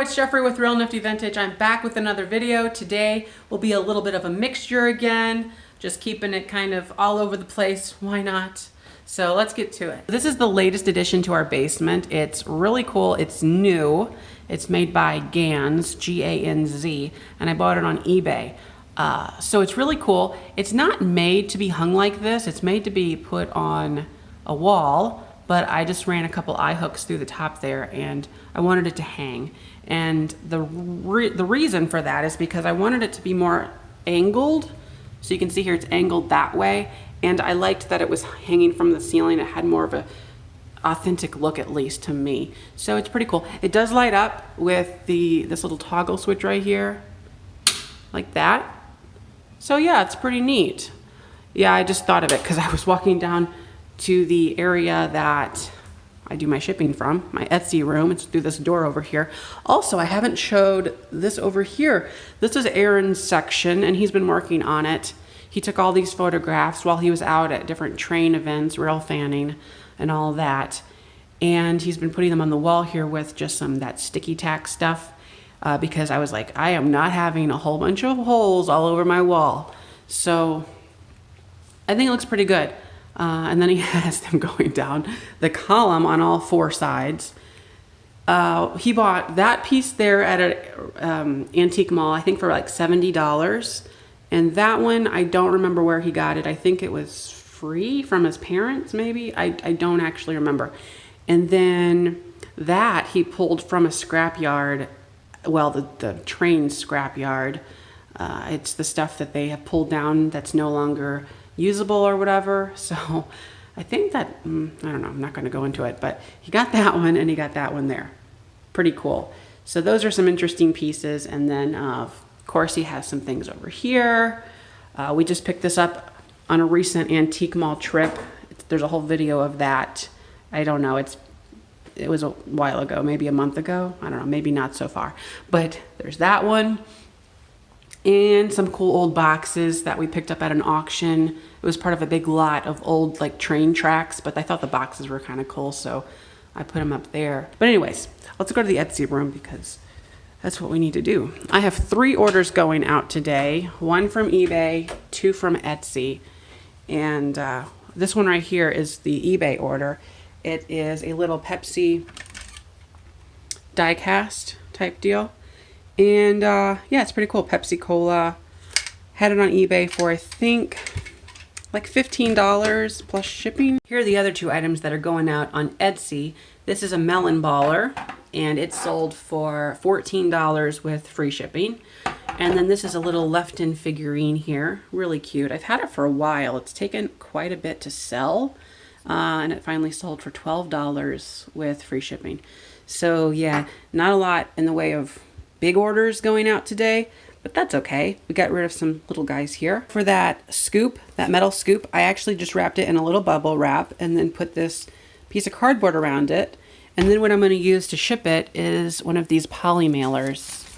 it's Jeffrey with Real Nifty Vintage. I'm back with another video. Today will be a little bit of a mixture again, just keeping it kind of all over the place. Why not? So let's get to it. This is the latest addition to our basement. It's really cool. It's new. It's made by Gans, G-A-N-Z, and I bought it on eBay. So it's really cool. It's not made to be hung like this. It's made to be put on a wall, but I just ran a couple eye hooks through the top there and I wanted it to hang. And the reason for that is because I wanted it to be more angled. So you can see here it's angled that way. And I liked that it was hanging from the ceiling. It had more of a authentic look, at least to me. So it's pretty cool. It does light up with this little toggle switch right here, like that. So yeah, it's pretty neat. Yeah, I just thought of it because I was walking down to the area that I do my shipping from, my Etsy room. It's through this door over here. Also, I haven't showed this over here. This is Aaron's section and he's been working on it. He took all these photographs while he was out at different train events, rail fanning and all that. And he's been putting them on the wall here with just some of that sticky tack stuff because I was like, I am not having a whole bunch of holes all over my wall. So I think it looks pretty good. And then he has them going down the column on all four sides. He bought that piece there at an antique mall, I think for like $70. And that one, I don't remember where he got it. I think it was free from his parents, maybe. I don't actually remember. And then that he pulled from a scrapyard, well, the train scrapyard. It's the stuff that they have pulled down that's no longer usable or whatever. So I think that, I don't know, I'm not going to go into it, but he got that one and he got that one there. Pretty cool. So those are some interesting pieces. And then of course he has some things over here. We just picked this up on a recent antique mall trip. There's a whole video of that. I don't know, it was a while ago, maybe a month ago. I don't know, maybe not so far, but there's that one. And some cool old boxes that we picked up at an auction. It was part of a big lot of old like train tracks, but I thought the boxes were kind of cool, so I put them up there. But anyways, let's go to the Etsy room because that's what we need to do. I have 3 orders going out today. 1 from eBay, 2 from Etsy. And this one right here is the eBay order. It is a little Pepsi die-cast type deal. And yeah, it's pretty cool. Pepsi Cola. Had it on eBay for I think like $15 plus shipping. Here are the other 2 items that are going out on Etsy. This is a melon baller and it sold for $14 with free shipping. And then this is a little Lefton figurine here. Really cute. I've had it for a while. It's taken quite a bit to sell. And it finally sold for $12 with free shipping. So yeah, not a lot in the way of big orders going out today, but that's okay. We got rid of some little guys here. For that scoop, that metal scoop, I actually just wrapped it in a little bubble wrap and then put this piece of cardboard around it. And then what I'm going to use to ship it is one of these poly mailers,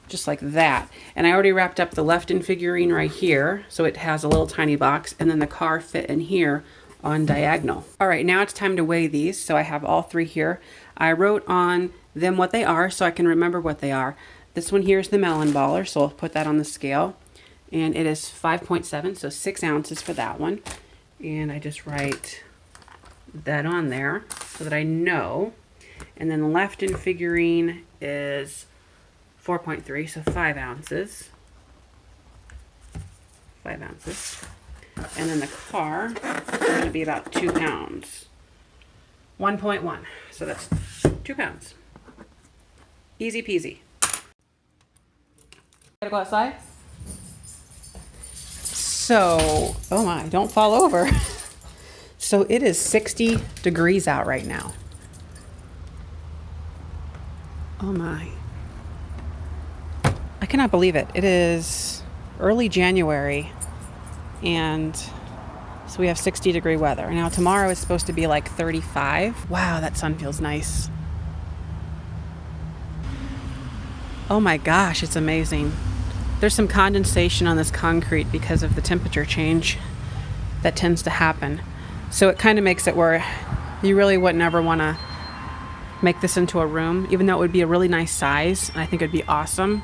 just like that. And I already wrapped up the Lefton figurine right here, so it has a little tiny box, and then the car fit in here on diagonal. All right, now it's time to weigh these. So I have all 3 here. I wrote on them what they are so I can remember what they are. This one here is the melon baller, so I'll put that on the scale. And it is 5.7, so 6 ounces for that one. And I just write that on there so that I know. And then the Lefton figurine is 4.3, so 5 ounces. 5 ounces. And then the car is going to be about 2 pounds. 1.1, so that's 2 pounds. Easy peasy. Gotta go outside. So, oh my, don't fall over. So it is 60 degrees out right now. Oh my. I cannot believe it. It is early January and so we have 60-degree weather. Now tomorrow is supposed to be like 35. Wow, that sun feels nice. Oh my gosh, it's amazing. There's some condensation on this concrete because of the temperature change that tends to happen. So it kind of makes it where you really wouldn't ever want to make this into a room, even though it would be a really nice size, and I think it'd be awesome.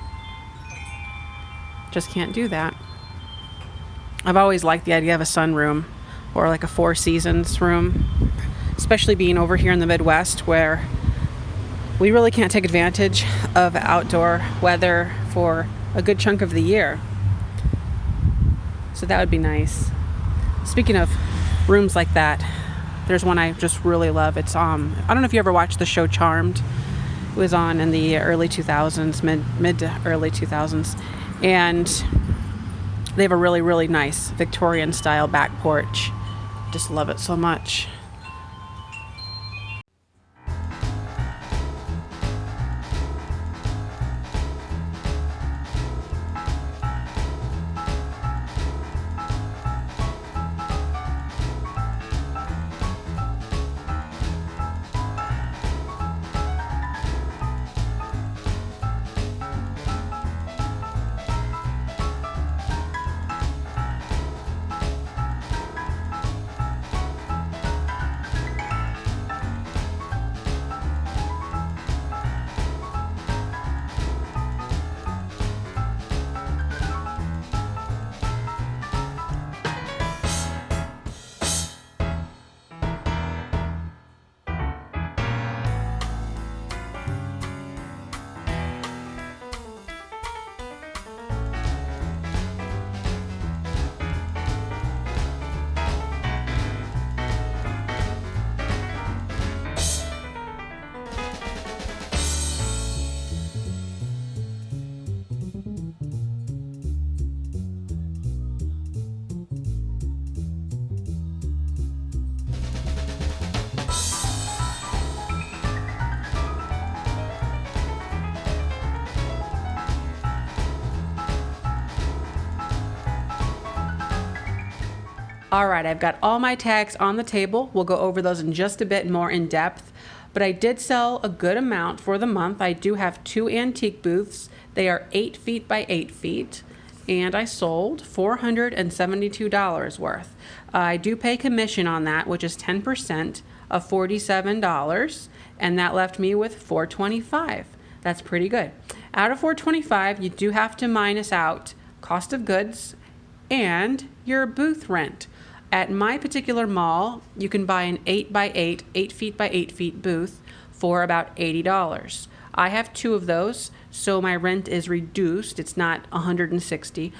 Just can't do that. I've always liked the idea of a sunroom or like a Four Seasons room, especially being over here in the Midwest where we really can't take advantage of outdoor weather for a good chunk of the year. So that would be nice. Speaking of rooms like that, there's one I just really love. It's I don't know if you ever watched the show Charmed. It was on in the early 2000s, mid to early 2000s, and they have a really, really nice Victorian style back porch. Just love it so much. All right, I've got all my tags on the table. We'll go over those in just a bit more in depth, but I did sell a good amount for the month. I do have 2 antique booths. They are 8 feet by 8 feet, and I sold $472 worth. I do pay commission on that, which is 10% of $47, and that left me with $425. That's pretty good. Out of $425, you do have to minus out cost of goods and your booth rent. At my particular mall, you can buy an 8 by 8, 8 feet by 8 feet booth for about $80. I have 2 of those, so my rent is reduced. It's not $160,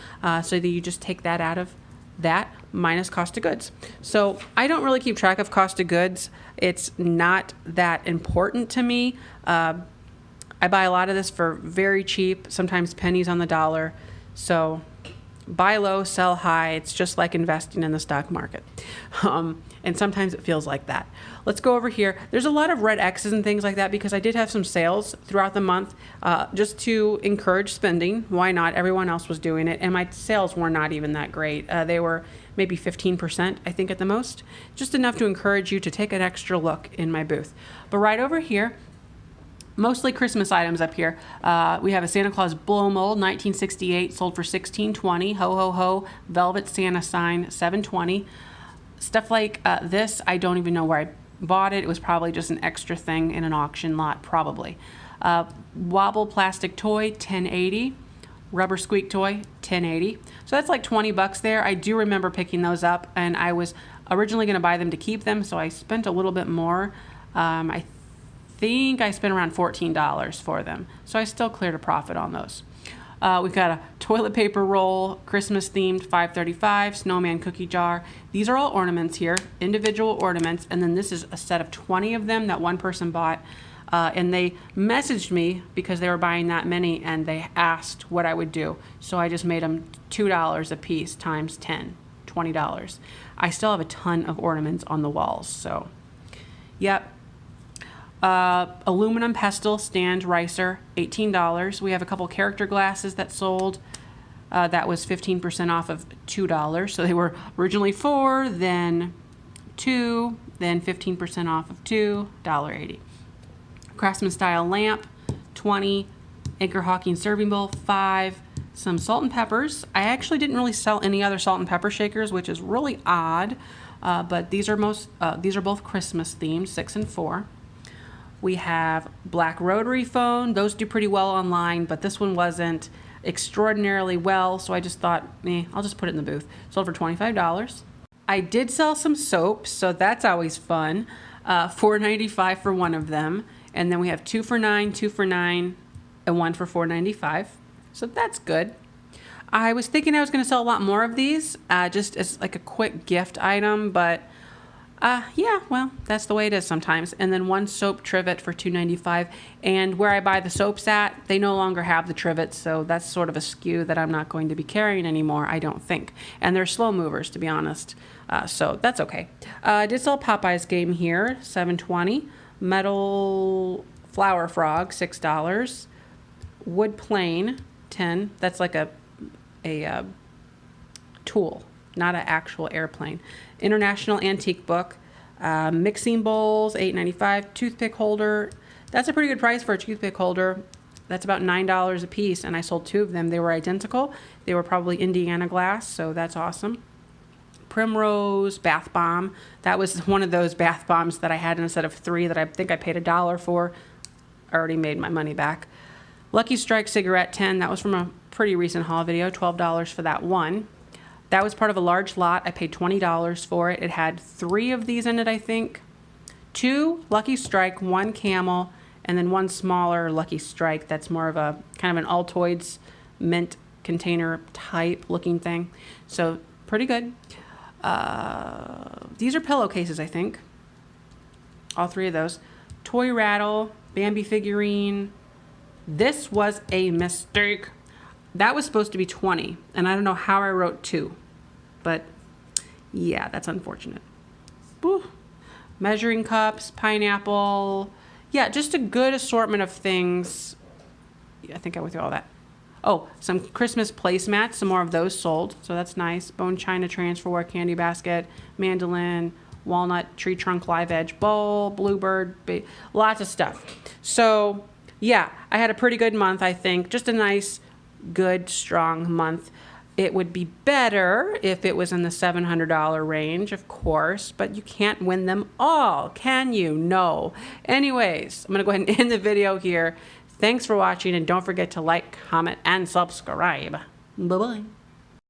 so that you just take that out of that minus cost of goods. So I don't really keep track of cost of goods. It's not that important to me. I buy a lot of this for very cheap, sometimes pennies on the dollar. So buy low, sell high. It's just like investing in the stock market. And sometimes it feels like that. Let's go over here. There's a lot of red X's and things like that because I did have some sales throughout the month just to encourage spending. Why not? Everyone else was doing it. And my sales were not even that great. They were maybe 15%, I think, at the most. Just enough to encourage you to take an extra look in my booth. But right over here, mostly Christmas items up here. We have a Santa Claus blow mold, 1968, sold for $16.20. Ho, ho, ho, velvet Santa sign, $7.20. Stuff like this, I don't even know where I bought it. It was probably just an extra thing in an auction lot, probably. Wobble plastic toy, $10.80. Rubber squeak toy, $10.80. So that's like $20 there. I do remember picking those up, and I was originally going to buy them to keep them, so I spent a little bit more. I think I spent around $14 for them. So I still cleared a profit on those. We've got a toilet paper roll, Christmas themed, $5.35, snowman cookie jar. These are all ornaments here, individual ornaments. And then this is a set of 20 of them that one person bought. And they messaged me because they were buying that many and they asked what I would do. So I just made them $2 a piece times 10, $20. I still have a ton of ornaments on the walls. So, yep. Aluminum pestle stand ricer, $18. We have a couple character glasses that sold. That was 15% off of $2. So they were originally $4, then $2, then 15% off of $2, $1.80. Craftsman style lamp, $20. Anchor Hawking serving bowl, $5. Some salt and peppers. I actually didn't really sell any other salt and pepper shakers, which is really odd. But these are both Christmas themed, 6 and 4. We have black rotary phone. Those do pretty well online, but this one wasn't extraordinarily well, so I just thought, I'll just put it in the booth. Sold for $25. I did sell some soaps, so that's always fun. $4.95 for one of them. And then we have 2 for $9, 2 for $9, and 1 for $4.95. So that's good. I was thinking I was going to sell a lot more of these, just as like a quick gift item, but yeah, well, that's the way it is sometimes. And then 1 soap trivet for $2.95. And where I buy the soaps at, they no longer have the trivets, so that's sort of a SKU that I'm not going to be carrying anymore, I don't think. And they're slow movers, to be honest, so that's okay. I did sell Popeye's game here, $7.20. Metal flower frog, $6. Wood plane, $10. That's like a tool, not an actual airplane. International antique book. Mixing bowls, $8.95. Toothpick holder. That's a pretty good price for a toothpick holder. That's about $9 a piece, and I sold 2 of them. They were identical. They were probably Indiana glass, so that's awesome. Primrose bath bomb. That was one of those bath bombs that I had instead of 3 that I think I paid $1 for. I already made my money back. Lucky Strike cigarette, 10. That was from a pretty recent haul video, $12 for that one. That was part of a large lot. I paid $20 for it. It had 3 of these in it, I think. 2 Lucky Strike, 1 Camel, and then 1 smaller Lucky Strike that's more of a kind of an Altoids mint container type looking thing. So pretty good. These are pillowcases, I think. All 3 of those. Toy rattle, Bambi figurine. This was a mistake. That was supposed to be 20, and I don't know how I wrote 2, but yeah, that's unfortunate. Woo. Measuring cups, pineapple. Yeah, just a good assortment of things. Yeah, I think I went through all that. Oh, some Christmas placemats, some more of those sold, so that's nice. Bone china transferware candy basket, mandolin, walnut tree trunk live edge bowl, bluebird, lots of stuff. So yeah, I had a pretty good month, I think. Just a nice, good, strong month. It would be better if it was in the $700 range, of course, but you can't win them all, can you? No. Anyways, I'm going to go ahead and end the video here. Thanks for watching, and don't forget to like, comment, and subscribe. Bye-bye.